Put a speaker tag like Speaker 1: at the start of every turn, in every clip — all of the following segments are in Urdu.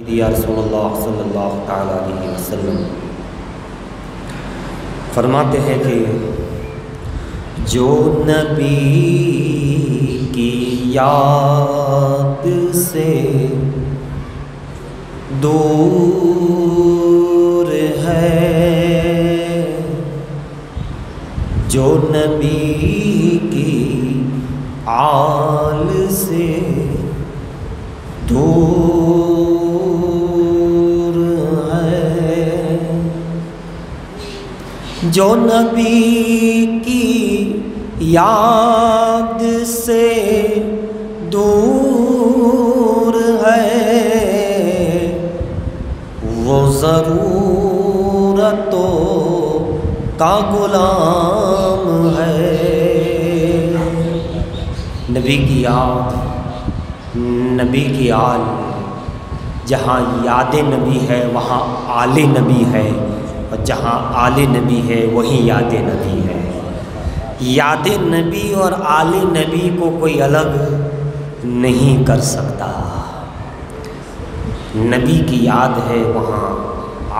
Speaker 1: یا رسول اللہ صلی اللہ تعالیٰ علیہ وسلم فرماتے ہیں کہ جو نبی کی یاد سے دور ہے، جو نبی کی آل سے دور ہے، جو نبی کی یاد سے دور ہے، وہ ضرورتوں کا غلام ہے۔ نبی کی یاد، نبی کی آل، جہاں یاد نبی ہے وہاں آل نبی ہے، اور جہاں آل نبی ہے وہیں یاد نبی ہے۔ یاد نبی اور آل نبی کو کوئی الگ نہیں کر سکتا۔ نبی کی یاد ہے وہاں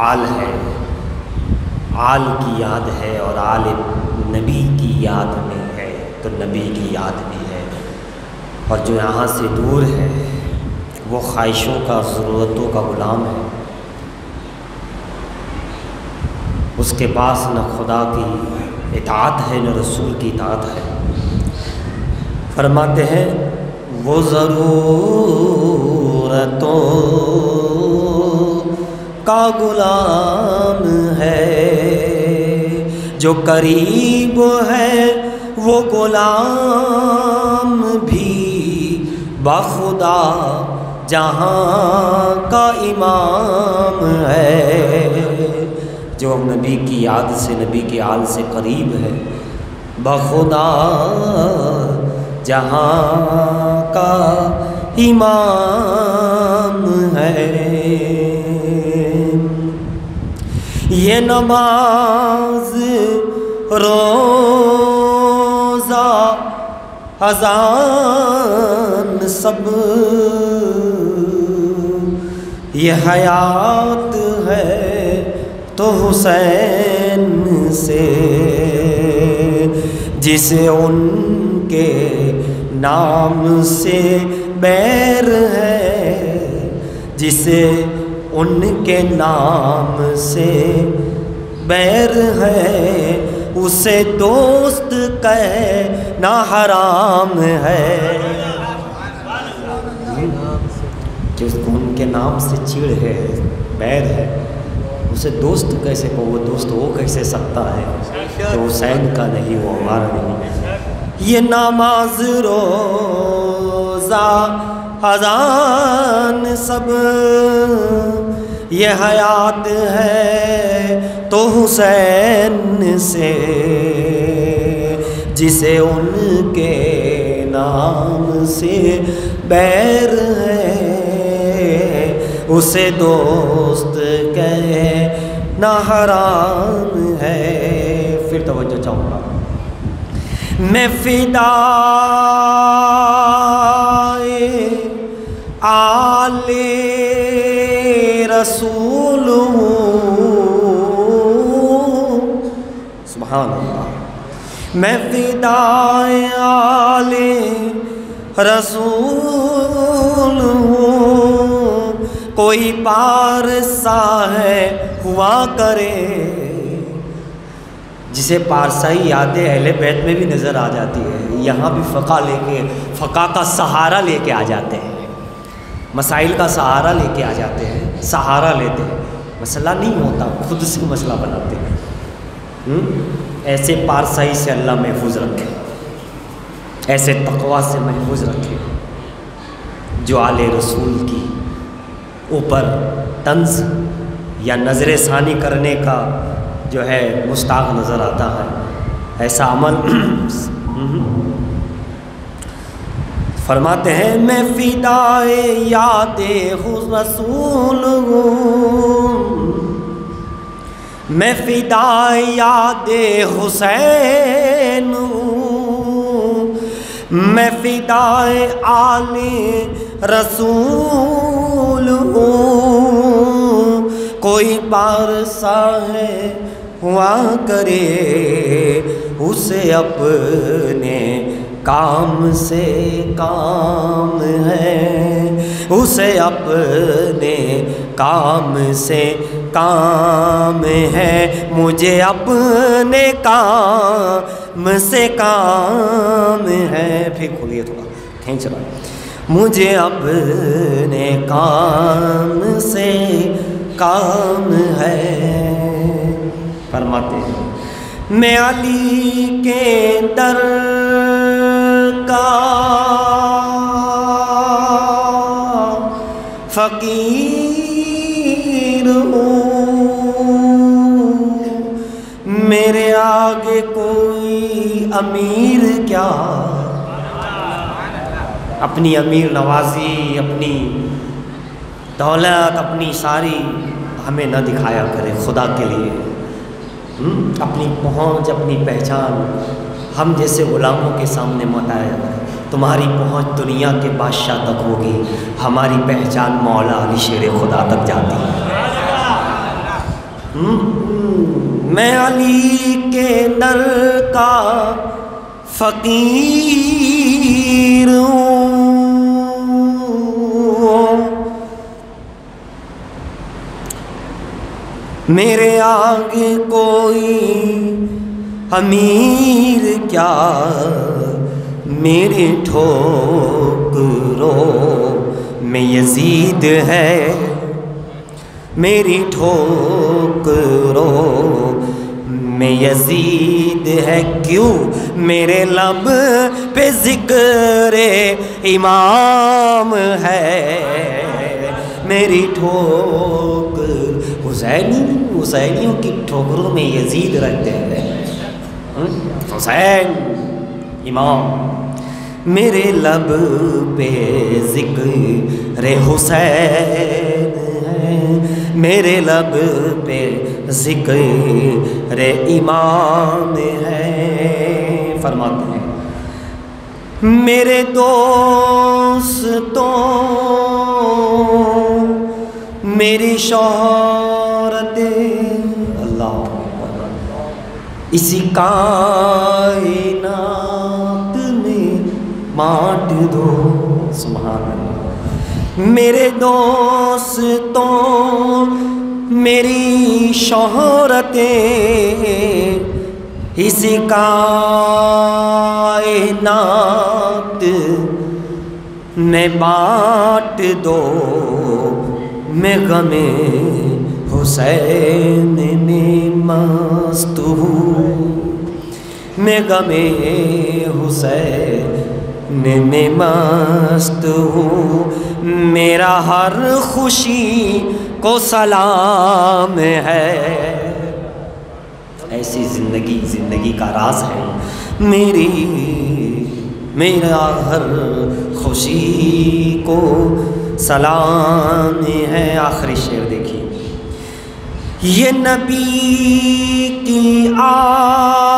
Speaker 1: آل ہے، آل کی یاد ہے اور آل نبی کی یاد میں ہے تو نبی کی یاد بھی ہے۔ اور جو یہاں سے دور ہے وہ خواہشوں کا، ضرورتوں کا غلام ہے، اس کے پاس نہ خدا کی اطاعت ہے نہ رسول کی اطاعت ہے۔ فرماتے ہیں وہ ضرورتوں کا غلام ہے، جو قریب ہے وہ غلام بھی بخدا جہاں کا امام ہے۔ جو نبی کی یاد سے، نبی کی آل سے قریب ہے، بخدا جہاں کا امام ہے۔ یہ نماز روزہ اذان سب، یہ حیات ہے تو حسین سے، جسے ان کے نام سے بیر ہے، جسے ان کے نام سے بیر ہے، اسے دوست کہنا حرام ہے۔ جس کو ان کے نام سے چڑ ہے، بیر ہے، اسے دوست کیسے کو، وہ دوست ہو کیسے سکتا ہے؟ تو حسین کا نہیں، وہ ہمارا نہیں۔ یہ نماز روزہ اذان سب، یہ حیات ہے تو حسین سے، جسے ان کے نام سے بیر ہے، اسے دوست کہنا حرام ہے۔ پھر توجہ چاہوں گا، میں فدائے آل رسول ہوں، سبحان اللہ، میں فدائے آل رسول ہوں، کوئی پارسا ہے ہوا کرے، جسے پارسائی یاد اہل بیت میں بھی نظر آ جاتی ہے، یہاں بھی فقہ کا سہارا لے کے آ جاتے ہیں، مسائل کا سہارا لے کے آ جاتے ہیں، سہارا لیتے ہیں، مسئلہ نہیں ہوتا، خود سے مسئلہ بناتے ہیں۔ ایسے پارسائی سے اللہ محفوظ رکھے، ایسے تقوی سے محفوظ رکھے، جو آل رسول کی اوپر طنز یا نظر ثانی کرنے کا جو ہے مستاق نظر آتا ہے، ایسا عمل فرماتے ہیں میں فدائے یاد رسول ہوں، میں فدائے یاد حسین ہوں، میں فدائے آل رسول ہوں، کوئی پارسا ہے ہوا کرے اسے اپنے کام سے کام ہے، اسے اپنے کام سے کام ہے، مجھے اپنے کام سے کام ہے۔ پھر کھولیے تھوڑا، کھینچ رہا، مجھے اپنے کام سے کام ہے۔ فرماتے ہیں میں علی کے در کا فقیر ہوں، میرے آگے کوئی امیر کیا، اپنی امیر نوازی، اپنی دولت، اپنی ساری ہمیں نہ دکھایا کرے خدا کے لیے۔ اپنی پہنچ، اپنی پہچان ہم جیسے غلاموں کے سامنے مت آیا کرے۔ تمہاری پہنچ دنیا کے بادشاہ تک ہوگی، ہماری پہچان مولا علی شیر خدا تک جاتی ہے۔ میں علی کے در کا فقیر ہوں، میرے آگے کوئی امیر کیا، میرے ٹھوکروں میں یزید ہے، میری ٹھوکروں میں یزید ہے، کیوں میرے لب پہ ذکر امام ہے، میری ٹھوکر حسینیوں کی ٹھوکروں میں یزید رہتے ہیں، حسین امام، میرے لب پہ ذکر حسین ہے، میرے لب پہ ذکر امام ہے۔ فرماتے ہیں میرے دوستوں میری شہرت اللہ اسی کائنات میں بانٹ دو، سبحان اللہ۔ میرے دوستوں میری شہرتیں اسی کائنات میں بانٹ دو، میں غم حسین میں مست ہوں، میں غم حسین میں مست ہوں، میرا ہر خوشی کو سلام ہے۔ ایسی زندگی کا راز ہے میرا ہر خوشی کو سلام ہے۔ آخری شعر دیکھیے، یہ نبی کی آل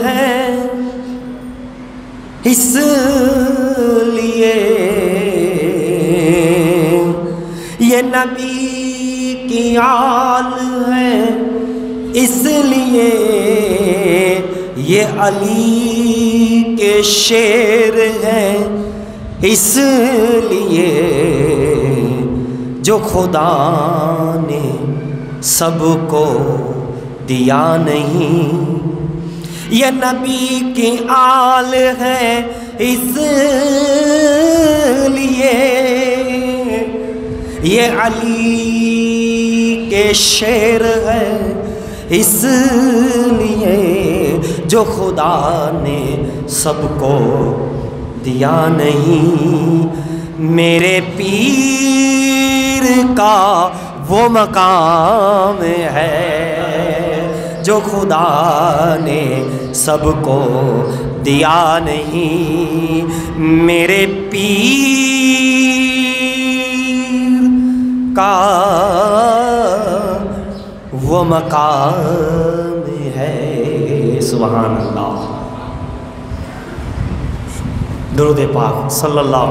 Speaker 1: ہے اس لیے، یہ نبی کی آل ہے اس لیے، یہ علی کے شعر ہیں اس لیے، جو خدا نے سب کو دیا نہیں، یہ نبی کی آل ہے اس لیے، یہ علی کے شعر ہے اس لیے، جو خدا نے سب کو دیا نہیں، میرے پیر کا وہ مقام ہے جو خدا نے سب کو دیا نہیں، میرے پیر کا وہ مقام ہے۔ سبحان اللہ۔ درود پاک صلی اللہ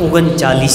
Speaker 1: 39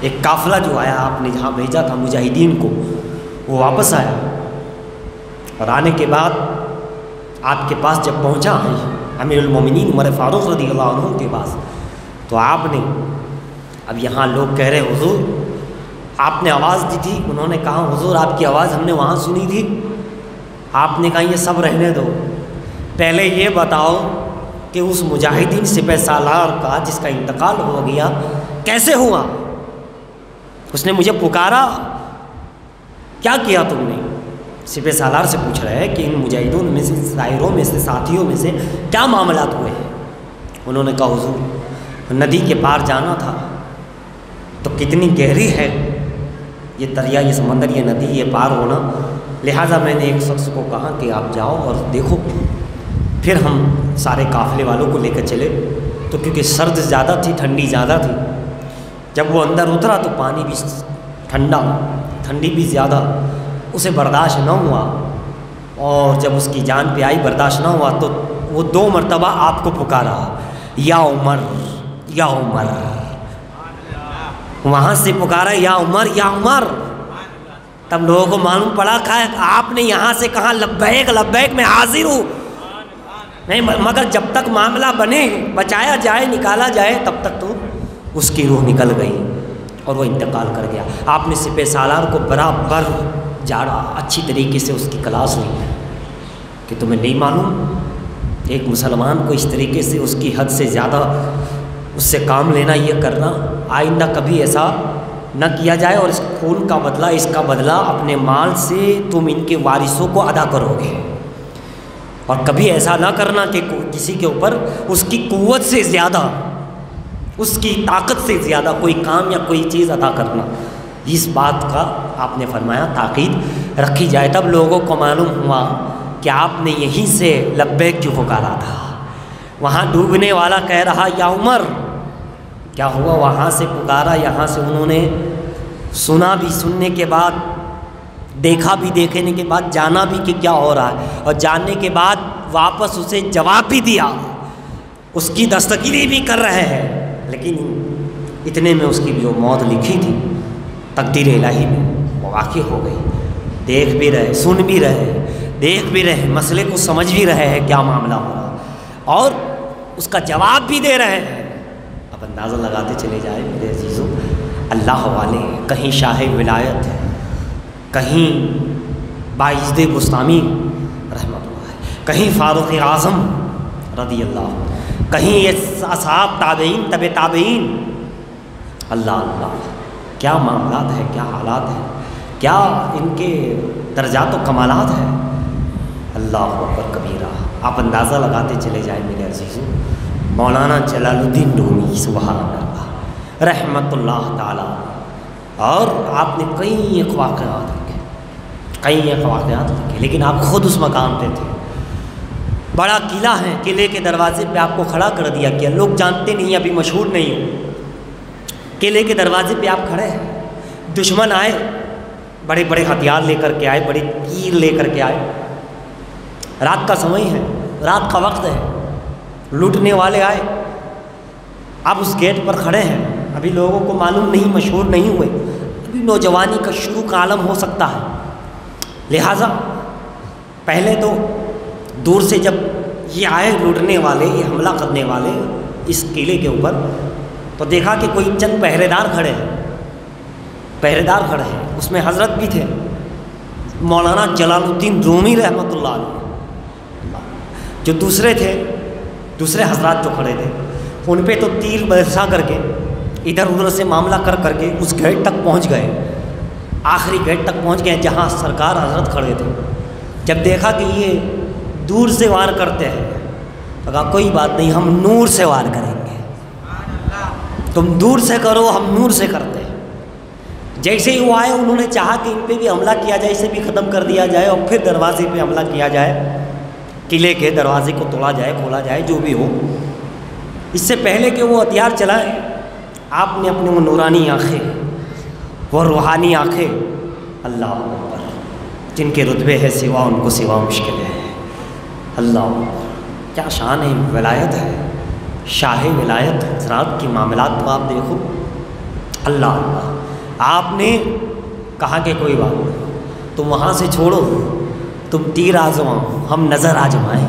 Speaker 1: ایک قافلہ جو آیا آپ نے جہاں بھیجا تھا مجاہدین کو، وہ واپس آیا، اور آنے کے بعد آپ کے پاس جب پہنچا امیر المومنین عمر فاروق رضی اللہ عنہ کے پاس، تو آپ نے، اب یہاں لوگ کہہ رہے حضور آپ نے آواز دی تھی، انہوں نے کہا حضور آپ کی آواز ہم نے وہاں سنی تھی، آپ نے کہا یہ سب رہنے دو، پہلے یہ بتاؤ کہ اس مجاہدین سپہ سالار کا جس کا انتقال ہو گیا کیسے ہوا؟ اس نے مجھے پکارا، کیا کیا تم نے؟ سپہ سالار سے پوچھ رہے ہیں کہ ان مجاہدوں میں سے، سائروں میں سے، ساتھیوں میں سے کیا معاملات ہوئے ہیں؟ انہوں نے کہا حضور ندی کے پار جانا تھا، تو کتنی گہری ہے یہ دریا، یہ سمندر، یہ ندی، یہ پار ہونا، لہٰذا میں نے ایک شخص کو کہا کہ آپ جاؤ اور دیکھو۔ پھر ہم سارے قافلے والوں کو لے کر چلے، تو کیونکہ سرد زیادہ تھی، ٹھنڈی زیادہ تھی، جب وہ اندر اترا تو پانی بھی ٹھنڈا، ٹھنڈی بھی زیادہ، اسے برداشت نہ ہوا، اور جب اس کی جان پہ آئی برداشت نہ ہوا تو وہ 2 مرتبہ آپ کو پکارا، یا عمر یا عمر، وہاں سے پکارا یا عمر یا عمر۔ تب لوگوں کو معلوم پڑا کہ آپ نے یہاں سے کہا لبیک لبیک میں حاضر ہوں، نہیں مگر جب تک معاملہ بنے، بچایا جائے، نکالا جائے، تب تک تو اس کی روح نکل گئی اور وہ انتقال کر گیا۔ آپ نے سپہ سالار کو برابر جاڑا، اچھی طریقے سے اس کی کلاس ہوئی کہ تمہیں نہیں معلوم ایک مسلمان کو اس طریقے سے اس کی حد سے زیادہ اس سے کام لینا، یہ کرنا، آئندہ کبھی ایسا نہ کیا جائے، اور اس خون کا بدلہ، اس کا بدلہ اپنے مال سے تم ان کے وارثوں کو ادا کرو گے، اور کبھی ایسا نہ کرنا کہ کسی کے اوپر اس کی قوت سے زیادہ، اس کی طاقت سے زیادہ کوئی کام یا کوئی چیز ادا کرنا۔ اس بات کا آپ نے فرمایا تاکید رکھی جائے۔ تب لوگوں کو معلوم ہوا کہ آپ نے یہیں سے لبیک کیوں پکارا تھا۔ وہاں ڈوبنے والا کہہ رہا یا عمر، کیا ہوا؟ وہاں سے پکارا، یہاں سے انہوں نے سنا بھی، سننے کے بعد دیکھا بھی، دیکھنے کے بعد جانا بھی کہ کیا ہو رہا ہے، اور جاننے کے بعد واپس اسے جواب بھی دیا، اس کی دستگیری بھی کر رہے ہیں، لیکن اتنے میں اس کی جو موت لکھی تھی تقدیر الہی میں وہ واقع ہو گئی۔ دیکھ بھی رہے، سن بھی رہے، دیکھ بھی رہے، مسئلے کو سمجھ بھی رہے ہیں کیا معاملہ ہو رہا، اور اس کا جواب بھی دے رہے ہیں۔ اب اندازہ لگاتے چلے جائیں میرے عزیزوں، اللہ والے کہیں شاہ ولایت، کہیں باعزد بستامی رحمۃ اللہ، کہیں فاروق اعظم رضی اللہ، کہیں یہ اصحاب تابعین، تبع تابعین، اللہ اللہ کیا معاملات ہیں، کیا حالات ہیں، کیا ان کے درجات و کمالات ہیں، اللہ اکبر کبیرہ۔ آپ اندازہ لگاتے چلے جائیں میرے عزیزوں، مولانا جلال الدین رومی سبحان اللہ رحمۃ اللہ تعالی، اور آپ نے کئی واقعات لکھے، کئی واقعات لکھے، لیکن آپ خود اس مقام پہ تھے۔ بڑا قلعہ ہے، قلعے کے دروازے پہ آپ کو کھڑا کر دیا گیا، لوگ جانتے نہیں، ابھی مشہور نہیں ہو، قلعے کے دروازے پہ آپ کھڑے ہیں، دشمن آئے، بڑے بڑے ہتھیار لے کر کے آئے، بڑے تیر لے کر کے آئے، رات کا سمے ہے، رات کا وقت ہے، لوٹنے والے آئے، آپ اس گیٹ پر کھڑے ہیں، ابھی لوگوں کو معلوم نہیں، مشہور نہیں ہوئے، ابھی نوجوانی کا شروع کا عالم ہو سکتا ہے، لہٰذا پہلے تو دور سے جب یہ آئے لوٹنے والے، یہ حملہ کرنے والے اس قلعے کے اوپر، تو دیکھا کہ کوئی چند پہرے دار کھڑے ہیں، پہرے دار کھڑے ہیں، اس میں حضرت بھی تھے مولانا جلال الدین رومی رحمۃ اللہ علیہ، جو دوسرے تھے، دوسرے حضرات جو کھڑے تھے، ان پہ تو تیر برسا کر کے ادھر ادھر سے معاملہ کر کر کے اس گیٹ تک پہنچ گئے، آخری گیٹ تک پہنچ گئے جہاں سرکار حضرت کھڑے تھے۔ جب دیکھا کہ یہ دور سے وار کرتے ہیں تو کہا کوئی بات نہیں، ہم نور سے وار کریں گے، تم دور سے کرو، ہم نور سے کرتے ہیں۔ جیسے ہی وہ آئے انہوں نے چاہا کہ ان پہ بھی حملہ کیا جائے، اسے بھی ختم کر دیا جائے، اور پھر دروازے پہ حملہ کیا جائے، قلعے کے دروازے کو توڑا جائے، کھولا جائے، جو بھی ہو۔ اس سے پہلے کہ وہ ہتھیار چلائیں، آپ نے اپنے وہ نورانی آنکھیں، وہ روحانی آنکھیں، اللہ اکبر، جن کے رتبے ہے سوا ان کو سوا مشکل ہے، اللہ اکبر، کیا شان ہے، ولایت ہے، شاہ ولایت، حضرات کی معاملات تو آپ دیکھو، اللہ اللہ، آپ نے کہا کہ کوئی بات نہیں، تم وہاں سے چھوڑو، تم تیر آزماؤ، ہم نظر آزمائیں،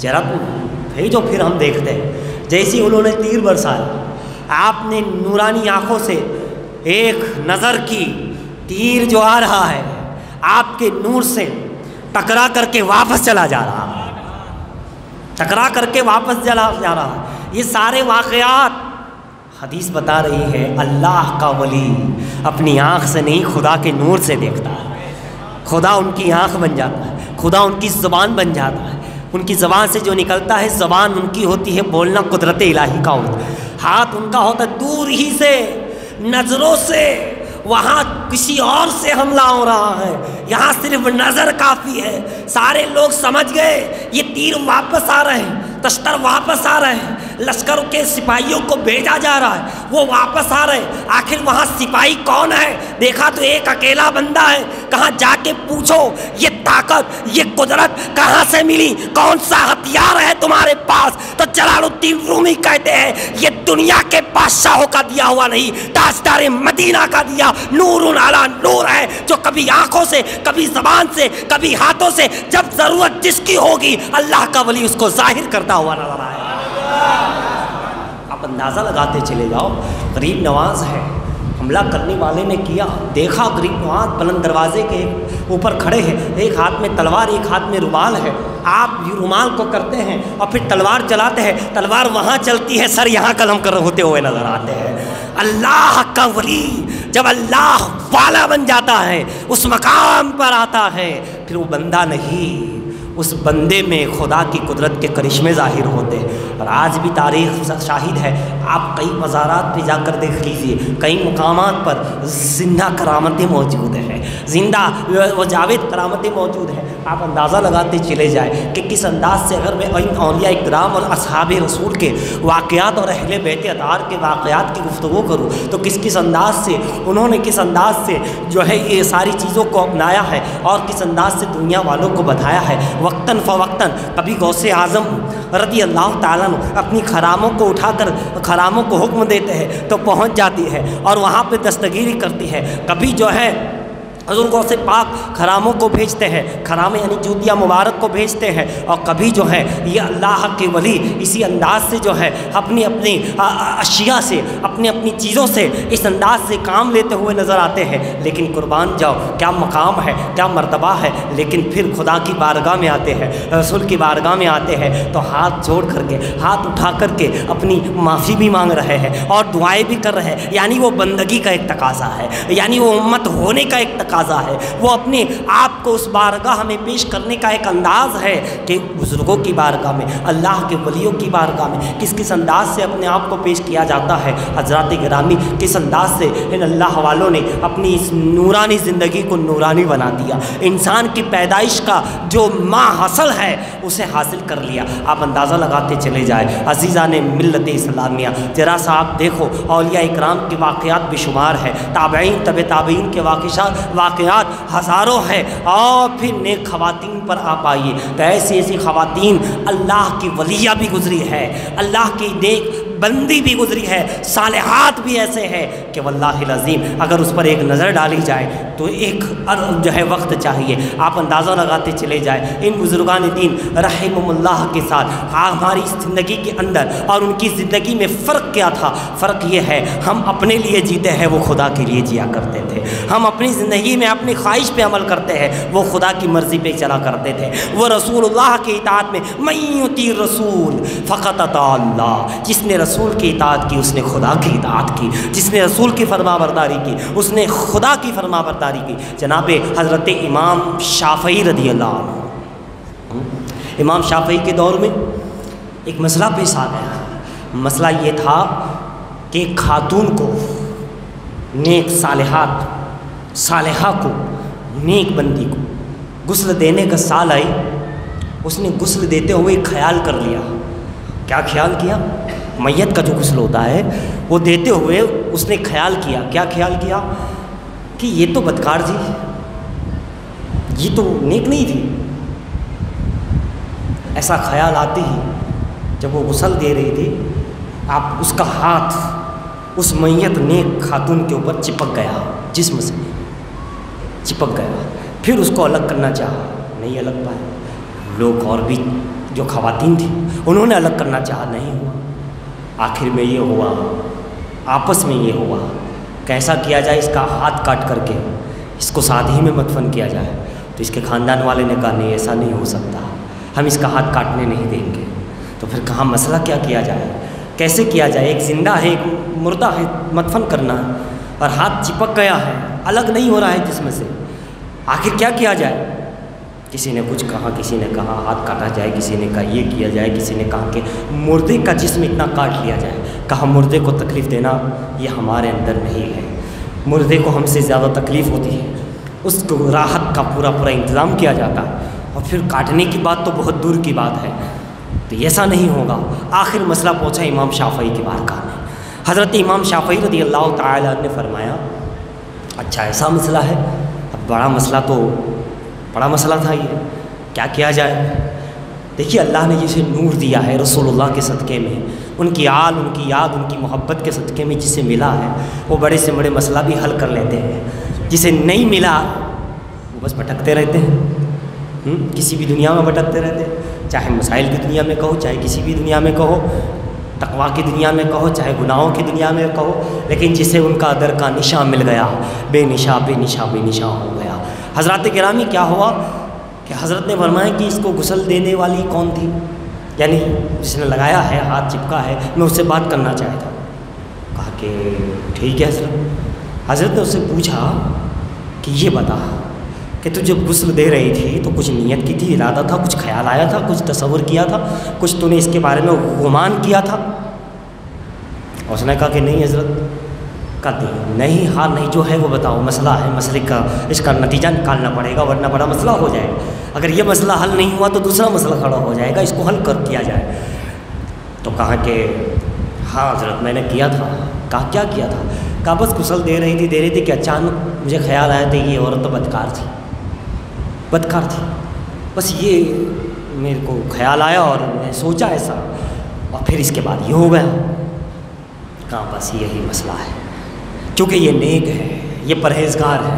Speaker 1: ذرا تم بھیجو پھر ہم دیکھتے ہیں۔ جیسے انہوں نے تیر برسایا، آپ نے نورانی آنکھوں سے ایک نظر کی، تیر جو آ رہا ہے آپ کے نور سے ٹکرا کر کے واپس چلا جا رہا ہے، ٹکرا کر کے واپس چلا جا رہا ہے۔ یہ سارے واقعات حدیث بتا رہی ہے اللہ کا ولی اپنی آنکھ سے نہیں خدا کے نور سے دیکھتا ہے، خدا ان کی آنکھ بن جاتا ہے، خدا ان کی زبان بن جاتا ہے، ان کی زبان سے جو نکلتا ہے، زبان ان کی ہوتی ہے بولنا قدرت الہی کا ہوتا ہے، ہاتھ ان کا ہوتا ہے دور ہی سے نظروں سے، وہاں کسی اور سے حملہ ہو رہا ہے، یہاں صرف نظر کافی ہے۔ سارے لوگ سمجھ گئے یہ تیر واپس آ رہے ہیں، تشتر واپس آ رہے ہیں، لشکر کے سپاہیوں کو بھیجا جا رہا ہے، وہ واپس آ رہے ہیں۔ آخر وہاں سپاہی کون ہے؟ دیکھا تو ایک اکیلا بندہ ہے۔ کہاں جا کے پوچھو یہ طاقت، یہ قدرت کہاں سے ملی؟ کون سا ہتھیار ہے تمہارے پاس؟ تو جلال الدین رومی کہتے ہیں یہ دنیا کے بادشاہوں کا دیا ہوا نہیں، تاجدار مدینہ کا دیا نور علی نور ہے، جو کبھی آنکھوں سے، کبھی زبان سے، کبھی ہاتھوں سے، جب ضرورت جس کی ہوگی اللہ کا ولی اس کو ظاہر کرتا ہوا نظر آئے۔ آپ اندازہ لگاتے چلے جاؤ، غریب نواز ہے، حملہ کرنے والے نے کیا، دیکھا غریب نواز بلند دروازے کے اوپر کھڑے ہیں، ایک ہاتھ میں تلوار ایک ہاتھ میں رومال ہے، آپ رومال کو کرتے ہیں اور پھر تلوار چلاتے ہیں، تلوار وہاں چلتی ہے، سر یہاں قلم کر ہوتے ہوئے نظر آتے ہیں۔ اللہ کا ولی جب اللہ والا بن جاتا ہے، اس مقام پر آتا ہے، پھر وہ بندہ نہیں، اس بندے میں خدا کی قدرت کے کرشمے ظاہر ہوتے ہیں۔ اور آج بھی تاریخ شاہد ہے، آپ کئی مزارات پہ جا کر دیکھ لیجئے، کئی مقامات پر زندہ کرامتیں موجود ہیں، زندہ وہ جاوید کرامتیں موجود ہیں۔ آپ اندازہ لگاتے چلے جائیں کہ کس انداز سے اگر میں اولیاء اکرام اور اصحاب رسول کے واقعات اور اہل بیت اطہار کے واقعات کی گفتگو کروں تو کس انداز سے انہوں نے کس انداز سے جو ہے یہ ساری چیزوں کو اپنایا ہے اور کس انداز سے دنیا والوں کو بتایا ہے۔ وقتاً فوقتاً کبھی غوث اعظم رضی اللہ تعالیٰ اپنی خراموں کو اٹھا کر خراموں کو حکم دیتے ہیں تو پہنچ جاتی ہے اور وہاں پہ دستگیری کرتی ہے، کبھی جو ہے حضور غوث پاک خراموں کو بھیجتے ہیں، خرامیں یعنی جوتیاں مبارک کو بھیجتے ہیں، اور کبھی جو ہے یہ اللہ کے ولی اسی انداز سے جو ہے اپنی اپنی اشیاء سے، اپنی اپنی چیزوں سے اس انداز سے کام لیتے ہوئے نظر آتے ہیں۔ لیکن قربان جاؤ کیا مقام ہے، کیا مرتبہ ہے، لیکن پھر خدا کی بارگاہ میں آتے ہیں، رسول کی بارگاہ میں آتے ہیں تو ہاتھ جوڑ کر کے، ہاتھ اٹھا کر کے اپنی معافی بھی مانگ رہے ہیں اور دعائیں بھی کر رہے ہیں، یعنی وہ بندگی کا ایک تقاضا ہے، یعنی وہ امت ہونے کا ایک تقاضا ہے، وہ اپنے آپ کو اس بارگاہ میں پیش کرنے کا ایک انداز ہے کہ بزرگوں کی بارگاہ میں، اللہ کے ولیوں کی بارگاہ میں کس انداز سے اپنے آپ کو پیش کیا جاتا ہے۔ حضرات گرامی، کس انداز سے ان اللہ والوں نے اپنی اس نورانی زندگی کو نورانی بنا دیا، انسان کی پیدائش کا جو حاصل ہے اسے حاصل کر لیا۔ آپ اندازہ لگاتے چلے جائیں عزیزان ملت اسلامیہ، ذرا سا آپ دیکھو اولیاء اکرام کے واقعات بے شمار ہیں، تابعین طب تابعین کے واقعات ہزاروں ہیں، اور پھر نیک خواتین پر آپ آئیے تو ایسی ایسی خواتین اللہ کی ولیہ بھی گزری ہے، اللہ کی نیک بندی بھی گزری ہے، صالحات بھی ایسے ہیں کہ واللہ العظیم اگر اس پر ایک نظر ڈالی جائے تو ایک جو ہے وقت چاہیے۔ آپ اندازہ لگاتے چلے جائیں ان بزرگان دین رحمہم اللہ کے ساتھ ہماری زندگی کے اندر اور ان کی زندگی میں فرق کیا تھا۔ فرق یہ ہے ہم اپنے لیے جیتے ہیں، وہ خدا کے لیے جیا کرتے تھے، ہم اپنی زندگی میں اپنی خواہش پہ عمل کرتے ہیں، وہ خدا کی مرضی پہ چلا کرتے تھے۔ وہ رسول اللہ کی اطاعت میں من یطیع الرسول فقط اطاع اللہ، جس نے رسول کی اطاعت کی اس نے خدا کی اطاعت کی، جس نے رسول کی فرما برداری کی اس نے خدا کی فرما برداری کی۔ جناب حضرت امام شافعی رضی اللہ عنہ، امام شافعی کے دور میں ایک مسئلہ پیش آ گیا۔ مسئلہ یہ تھا کہ ایک خاتون کو، نیک صالحہ کو، نیک بندی کو غسل دینے کا سال آئی، اس نے غسل دیتے ہوئے خیال کر لیا۔ کیا خیال کیا؟ میت کا جو غسل ہوتا ہے وہ دیتے ہوئے اس نے خیال کیا۔ کیا خیال کیا؟ کہ یہ تو بدکار تھی، یہ تو نیک نہیں تھی۔ ایسا خیال آتے ہی جب وہ غسل دے رہی تھی، آپ اس کا ہاتھ اس میت نیک خاتون کے اوپر چپک گیا، جسم سے چپک گیا، پھر اس کو الگ کرنا چاہا، نہیں الگ پائے۔ لوگ اور بھی جو خواتین تھیں انہوں نے الگ کرنا چاہا، نہیں ہوا۔ آخر میں یہ ہوا، آپس میں یہ ہوا، کیسا کیا جائے، اس کا ہاتھ کاٹ کر کے اس کو ساتھ ہی میں مدفن کیا جائے۔ تو اس کے خاندان والے نے کہا نہیں، ایسا نہیں ہو سکتا، ہم اس کا ہاتھ کاٹنے نہیں دیں گے۔ تو پھر کہا مسئلہ کیا کیا جائے، کیسے کیا جائے، ایک زندہ ہے ایک مردہ ہے، مدفن کرنا ہے اور ہاتھ چپک گیا ہے، الگ نہیں ہو رہا ہے جسم سے، آخر کیا کیا جائے۔ کسی نے کچھ کہا، کسی نے کہا ہاتھ کاٹا جائے، کسی نے کہا یہ کیا جائے، کسی نے کہا کہ مردے کا جسم اتنا کاٹ لیا جائے۔ کہا مردے کو تکلیف دینا یہ ہمارے اندر نہیں ہے، مردے کو ہم سے زیادہ تکلیف ہوتی ہے، اس کو راحت کا پورا انتظام کیا جاتا ہے، اور پھر کاٹنے کی بات تو بہت دور کی بات ہے، تو ایسا نہیں ہوگا۔ آخر مسئلہ پہنچا امام شافعی کی بارگاہ میں۔ حضرت امام شافعی رضی اللہ تعالیٰ عنہ نے فرمایا اچھا ایسا مسئلہ ہے، اب بڑا مسئلہ تھا، یہ کیا کیا جائے۔ دیکھیے اللہ نے جسے نور دیا ہے رسول اللہ کے صدقے میں، ان کی آل، ان کی یاد، ان کی محبت کے صدقے میں جسے ملا ہے، وہ بڑے سے بڑے مسئلہ بھی حل کر لیتے ہیں۔ جسے نہیں ملا وہ بس بھٹکتے رہتے ہیں، کسی بھی دنیا میں بھٹکتے رہتے ہیں، چاہے مسائل کی دنیا میں کہو، چاہے کسی بھی دنیا میں کہو، تقویٰ کی دنیا میں کہو، چاہے گناہوں کی دنیا میں کہو، لیکن جسے ان کا در کا نشاں مل گیا، بے نشاں ہو گیا۔ حضرات گرامی کیا ہوا کہ حضرت نے فرمایا کہ اس کو غسل دینے والی کون تھی، یعنی جس نے لگایا ہے، ہاتھ چپکا ہے، میں اس سے بات کرنا چاہتا ہوں۔ کہا کہ ٹھیک ہے حضرت نے اس سے پوچھا کہ یہ بتا کہ تو جب غسل دے رہی تھی تو کچھ نیت کی تھی، ارادہ تھا، کچھ خیال آیا تھا، کچھ تصور کیا تھا، کچھ تو نے اس کے بارے میں گمان کیا تھا؟ اس نے کہا کہ نہیں حضرت۔ کہتی نہیں، ہاں نہیں، جو ہے وہ بتاؤ، مسئلہ ہے، مسئلے کا اس کا نتیجہ نکالنا پڑے گا ورنہ بڑا مسئلہ ہو جائے گا، اگر یہ مسئلہ حل نہیں ہوا تو دوسرا مسئلہ کھڑا ہو جائے گا، اس کو حل کیا جائے۔ تو کہا کہ ہاں حضرت میں نے کیا تھا۔ کہا کیا کیا تھا؟ کہا بس غسل دے رہی تھی کہ اچانک مجھے خیال آیا تھا یہ عورت تو بدکار تھی، بس یہ میرے کو خیال آیا اور میں نے سوچا ایسا، اور پھر اس کے بعد یہ ہو گیا۔ کہا بس یہی مسئلہ ہے، کیونکہ یہ نیک ہے، یہ پرہیزگار ہے،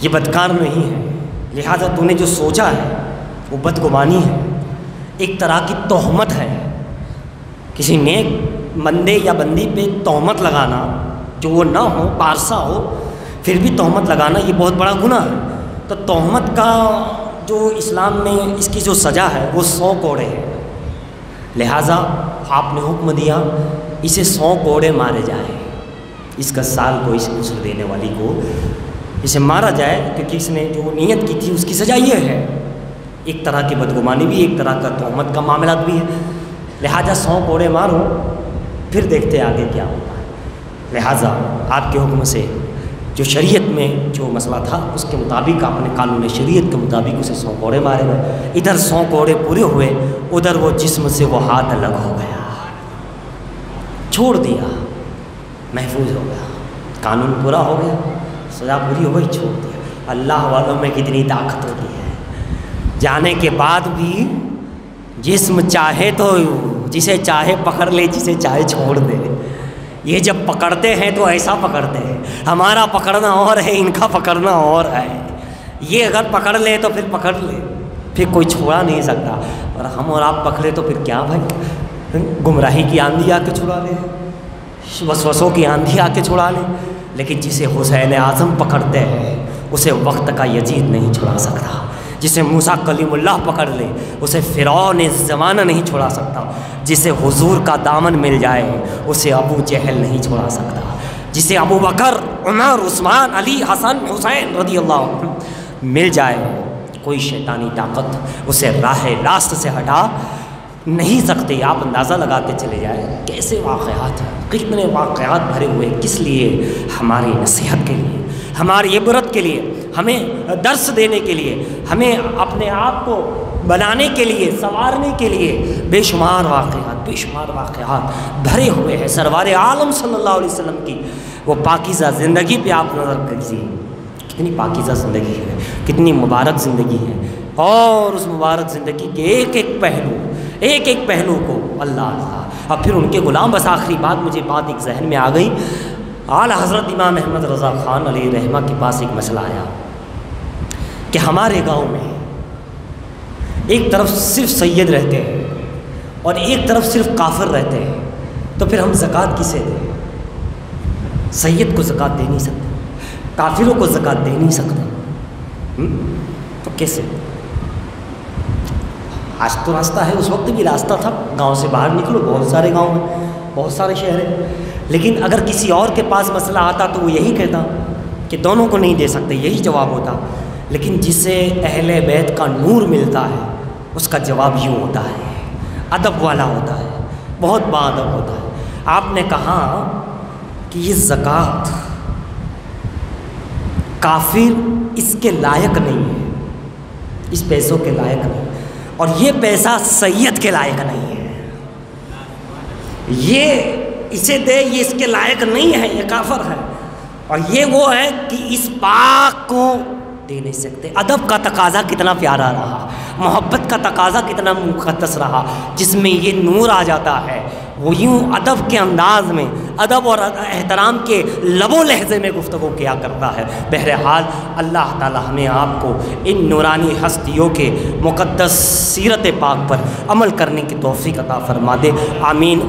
Speaker 1: یہ بدکار نہیں ہے، لہذا تو نے جو سوچا ہے وہ بدگمانی ہے، ایک طرح کی تہمت ہے۔ کسی نیک بندے یا بندی پہ تہمت لگانا جو وہ نہ ہو، پارسا ہو، پھر بھی تہمت لگانا یہ بہت بڑا گناہ ہے۔ تو تہمت کا جو اسلام میں اس کی جو سزا ہے وہ 100 کوڑے ہے، لہٰذا آپ نے حکم دیا اسے 100 کوڑے مارے جائیں، اس کا سال کو اس غسل دینے والی کو اسے مارا جائے، کیونکہ اس نے جو نیت کی تھی اس کی سزا یہ ہے۔ ایک طرح کی بدگمانی بھی، ایک طرح کا تہمت کا معاملات بھی ہے، لہٰذا 100 کوڑے مارو، پھر دیکھتے آگے کیا ہوتا ہے۔ لہٰذا آپ کے حکم سے جو شریعت میں جو مسئلہ تھا اس کے مطابق آپ نے قانون شریعت کے مطابق اسے 100 کوڑے مارے گئے۔ ادھر 100 کوڑے پورے ہوئے، ادھر وہ جسم سے وہ ہاتھ الگ ہو گیا، چھوڑ دیا، محفوظ ہو گیا، قانون پورا ہو گیا، سزا پوری ہو گئی، چھوڑ دیا۔ اللہ والوں میں کتنی طاقت ہوتی ہے، جانے کے بعد بھی جسم چاہے تو جسے چاہے پکڑ لے، جسے چاہے چھوڑ دے۔ یہ جب پکڑتے ہیں تو ایسا پکڑتے ہیں، ہمارا پکڑنا اور ہے، ان کا پکڑنا اور ہے۔ یہ اگر پکڑ لے تو پھر پکڑ لے، پھر کوئی چھوڑا نہیں سکتا، اور ہم اور آپ پکڑے تو پھر کیا بھائی، گمراہی کی آندھی آ کے چھڑا لے، وسوسوں کی آندھی آ کے چھڑا لے، لیکن جسے حسین اعظم پکڑتے ہیں اسے وقت کا یزید نہیں چھڑا سکتا، جسے موسیٰ کلیم اللہ پکڑ لے اسے فرعون زمانہ نہیں چھوڑا سکتا، جسے حضور کا دامن مل جائے اسے ابو جہل نہیں چھوڑا سکتا، جسے ابو بکر، عمر، عثمان، علی، حسن، حسین رضی اللہ عنہ مل جائے، کوئی شیطانی طاقت اسے راہ راست سے ہٹا نہیں سکتے۔ آپ اندازہ لگاتے چلے جائیں کیسے واقعات ہیں، کتنے واقعات بھرے ہوئے، کس لیے؟ ہماری نصیحت کے لیے، ہماری عبرت کے لیے، ہمیں درس دینے کے لیے، ہمیں اپنے آپ کو بنانے کے لیے، سنوارنے کے لیے بے شمار واقعات بھرے ہوئے ہیں۔ سرور عالم صلی اللہ علیہ وسلم کی وہ پاکیزہ زندگی پہ آپ نظر کیجیے، کتنی پاکیزہ زندگی ہے، کتنی مبارک زندگی ہے، اور اس مبارک زندگی کے ایک ایک پہلو کو اللہ اور پھر ان کے غلام، بس آخری بات مجھے بات ایک ذہن میں آ گئی، اعلیٰ حضرت امام احمد رضا خان علیہ رحمہ کے پاس ایک مسئلہ آیا کہ ہمارے گاؤں میں ایک طرف صرف سید رہتے ہیں اور ایک طرف صرف کافر رہتے ہیں، تو پھر ہم زکوٰۃ کسے دیں؟ سید کو زکوٰۃ دے نہیں سکتے، کافروں کو زکوٰۃ دے نہیں سکتے، تو کیسے؟ آج تو راستہ ہے، اس وقت بھی راستہ تھا، گاؤں سے باہر نکلو، بہت سارے گاؤں ہیں، بہت سارے شہر ہیں، لیکن اگر کسی اور کے پاس مسئلہ آتا تو وہ یہی کہتا کہ دونوں کو نہیں دے سکتے، یہی جواب ہوتا، لیکن جسے اہل بیت کا نور ملتا ہے اس کا جواب یوں ہوتا ہے، ادب والا ہوتا ہے، بہت باادب ہوتا ہے۔ آپ نے کہا کہ یہ زکوٰۃ کافر اس کے لائق نہیں ہے، اس پیسوں کے لائق نہیں، اور یہ پیسہ سید کے لائق نہیں ہے، یہ اسے دے، یہ اس کے لائق نہیں ہے، یہ کافر ہے، اور یہ وہ ہے کہ اس پاک کو دے نہیں سکتے۔ ادب کا تقاضا کتنا پیارا رہا، محبت کا تقاضا کتنا مقدس رہا، جس میں یہ نور آ جاتا ہے، وہ یوں ادب کے انداز میں، ادب اور احترام کے لب و لہجے میں گفتگو کیا کرتا ہے۔ بہرحال اللہ تعالی ہمیں آپ کو ان نورانی ہستیوں کے مقدس سیرت پاک پر عمل کرنے کی توفیق عطا فرما دے، آمین۔